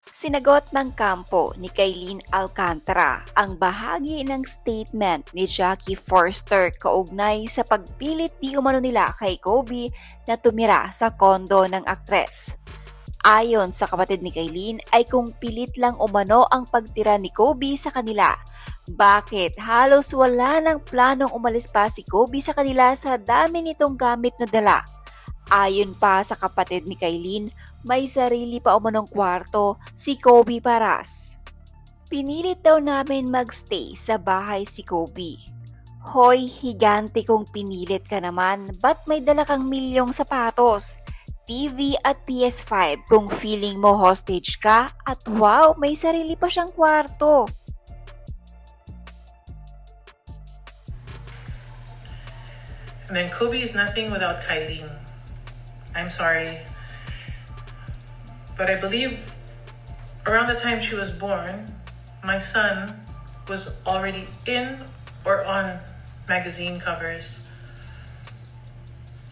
Sinagot ng kampo ni Kailin Alcantara ang bahagi ng statement ni Jackie Forster kaugnay sa pagpilit di umano nila kay Kobe na tumira sa kondo ng aktres. Ayon sa kapatid ni Kailin ay kung pilit lang umano ang pagtira ni Kobe sa kanila. Bakit halos wala ng planong umalis pa si Kobe sa kanila sa dami nitong gamit na dala? Ayon pa sa kapatid ni Kailin, may sarili pa umanong kwarto si Kobe Paras. Pinilit daw namin magstay sa bahay si Kobe. Hoy, higante kong pinilit ka naman, ba't may dala kang milyong sapatos? TV at PS5 kung feeling mo hostage ka at wow, may sarili pa siyang kwarto. And then Kobe is nothing without Kailin. I'm sorry. But I believe around the time she was born, my son was already in or on magazine covers.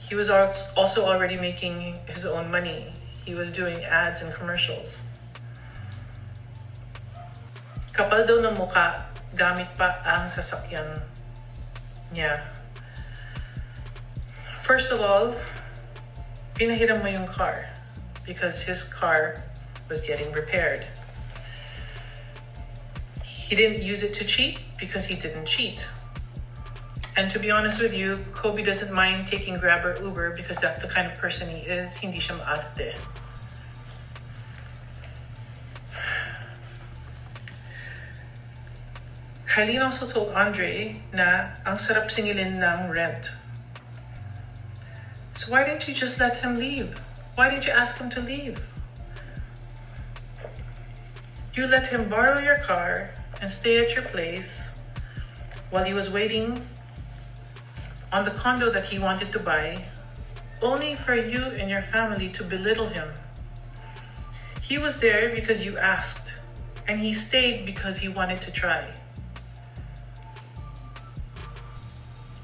He was also already making his own money. He was doing ads and commercials. Kapal daw ng muka, gamit pa ang sasakyan niya. First of all, pinahiram mo yung car because his car was getting repaired. He didn't use it to cheat because he didn't cheat. And to be honest with you, Kobe doesn't mind taking Grab or Uber because that's the kind of person he is. Hindi siya maarte. Kailin also told Andre na ang sarap singilin ng rent. So why didn't you just let him leave? Why didn't you ask him to leave? You let him borrow your car and stay at your place while he was waiting on the condo that he wanted to buy, only for you and your family to belittle him. He was there because you asked, and he stayed because he wanted to try.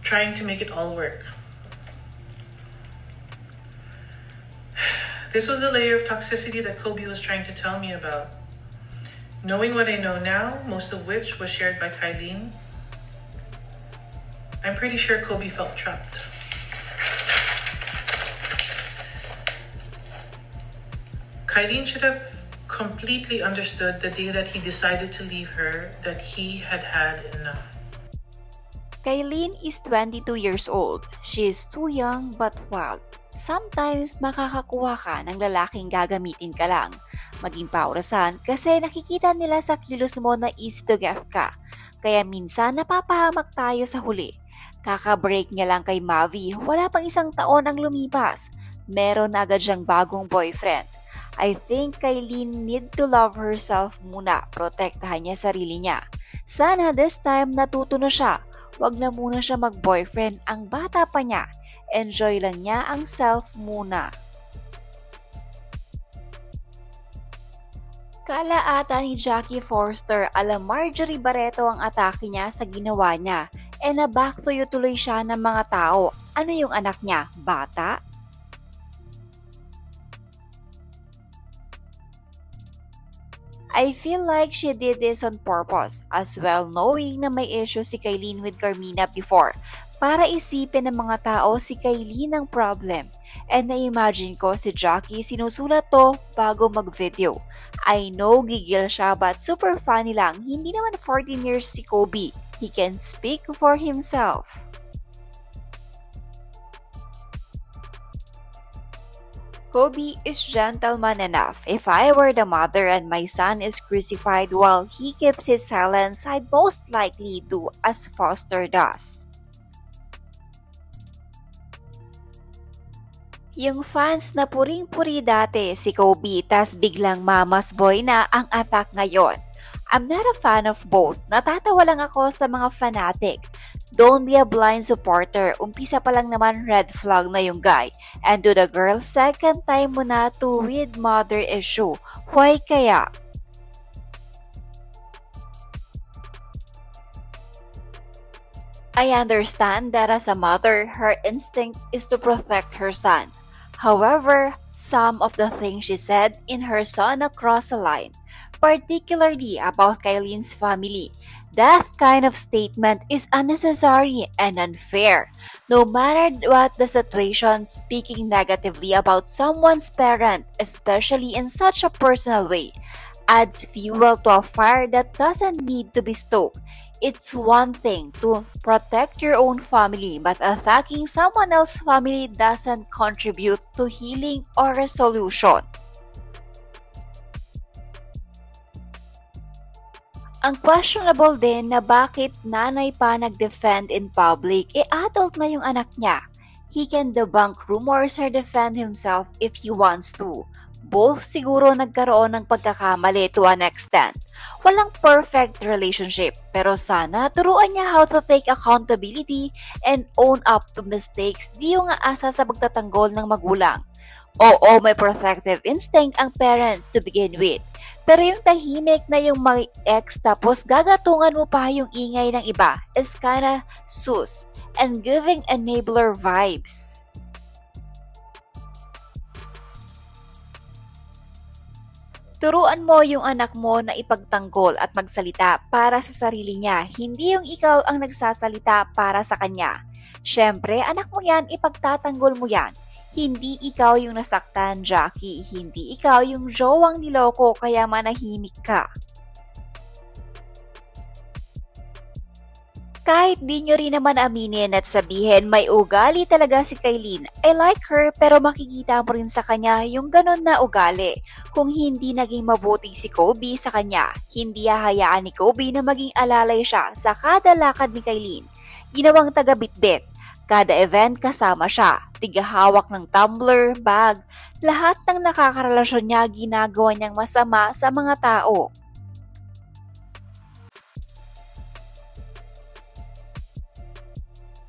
Trying to make it all work. This was the layer of toxicity that Kobe was trying to tell me about. Knowing what I know now, most of which was shared by Kailin, I'm pretty sure Kobe felt trapped. Kailin should have completely understood the day that he decided to leave her that he had had enough. Kailin is 22 years old. She is too young but wild. Sometimes makakakuha ka ng lalaking gagamitin ka lang. Maging paurasan kasi nakikita nila sa kilos mo na easy to get ka. Kaya minsan napapahamak tayo sa huli. Kaka-break niya lang kay Mavi, wala pang isang taon ang lumipas. Meron na agad siyang bagong boyfriend. I think Kailin need to love herself muna, protektahan niya sarili niya. Sana this time natuto na siya. Wag na muna siya mag-boyfriend, ang bata pa niya. Enjoy lang niya ang self muna. Kala ata ni Jackie Forster alam Marjorie Barreto ang atake niya sa ginawa niya. E na back to you tuloy siya ng mga tao. Ano yung anak niya? Bata? I feel like she did this on purpose, as well knowing na may issue si Kailin with Carmina before, para isipin ng mga tao si Kailin ang problem. And na-imagine ko si Jackie sinusulat to bago mag-video. I know gigil siya but super funny lang, hindi naman 14 years si Kobe. He can speak for himself. Kobe is gentleman enough. If I were the mother and my son is crucified while he keeps his silence, I'd most likely do as Foster does. Yung fans na puring-puri dati si Kobe tas biglang mamas boy na ang attack ngayon. I'm not a fan of both. Natatawa lang ako sa mga fanatic. Don't be a blind supporter. Umpisa pa lang naman red flag na yung guy. And to the girl, second time mo na to with mother issue. Why kaya? I understand that as a mother, her instinct is to protect her son. However, some of the things she said in her Son Across the Line, particularly about Kylene's family. That kind of statement is unnecessary and unfair. No matter what the situation, speaking negatively about someone's parent, especially in such a personal way, adds fuel to a fire that doesn't need to be stoked. It's one thing to protect your own family, but attacking someone else's family doesn't contribute to healing or resolution. Ang questionable din na bakit nanay pa nag-defend in public, adult na yung anak niya. He can debunk rumors or defend himself if he wants to. Both siguro nagkaroon ng pagkakamali to an extent. Walang perfect relationship, pero sana turuan niya how to take accountability and own up to mistakes, di yung aasa sa pagtatanggol ng magulang. Oo, may protective instinct ang parents to begin with. Pero yung tahimik na yung mga ex tapos gagatungan mo pa yung ingay ng iba is kinda sus and giving enabler vibes. Turuan mo yung anak mo na ipagtanggol at magsalita para sa sarili niya, hindi yung ikaw ang nagsasalita para sa kanya. Syempre, anak mo yan, ipagtatanggol mo yan. Hindi ikaw yung nasaktan, Jackie. Hindi ikaw yung jowang niloko kaya manahimik ka. Kahit di nyo rin naman aminin at sabihin may ugali talaga si Kyline. I like her pero makikita mo rin sa kanya yung ganun na ugali. Kung hindi naging mabuti si Kobe sa kanya, hindi hahayaan ni Kobe na maging alalay siya sa kada lakad ni Kyline. Ginawang taga-bitbit. Kada event kasama siya, tigahawak ng tumbler, bag, lahat ng nakakarelasyon niya ginagawa niyang masama sa mga tao.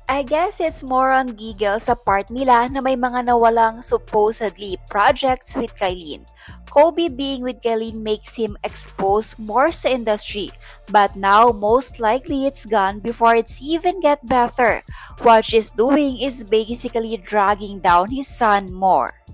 I guess it's more on giggle sa part nila na may mga nawalang supposedly projects with Kyline. Kobe being with Kyline makes him expose more sa industry, but now most likely it's gone before it's even get better. What she's doing is basically dragging down his son more.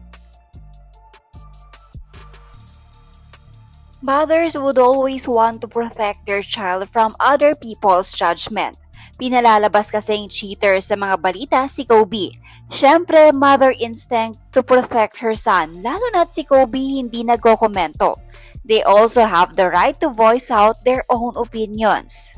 Mothers would always want to protect their child from other people's judgment. Pinalalabas kasing cheater sa mga balita si Kobe. Siyempre, mother instinct to protect her son, lalo na't si Kobe hindi nagko-komento. They also have the right to voice out their own opinions.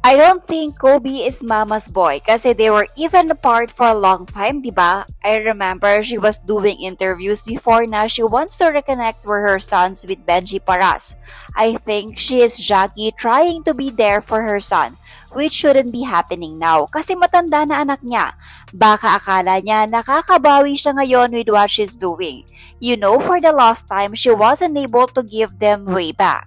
I don't think Kobe is mama's boy kasi they were even apart for a long time, diba? I remember she was doing interviews before na she wants to reconnect with her sons with Benji Paras. I think she is Jackie trying to be there for her son, which shouldn't be happening now kasi matanda na anak niya. Baka akala niya nakakabawi siya ngayon with what she's doing. You know, for the last time, she wasn't able to give them way back.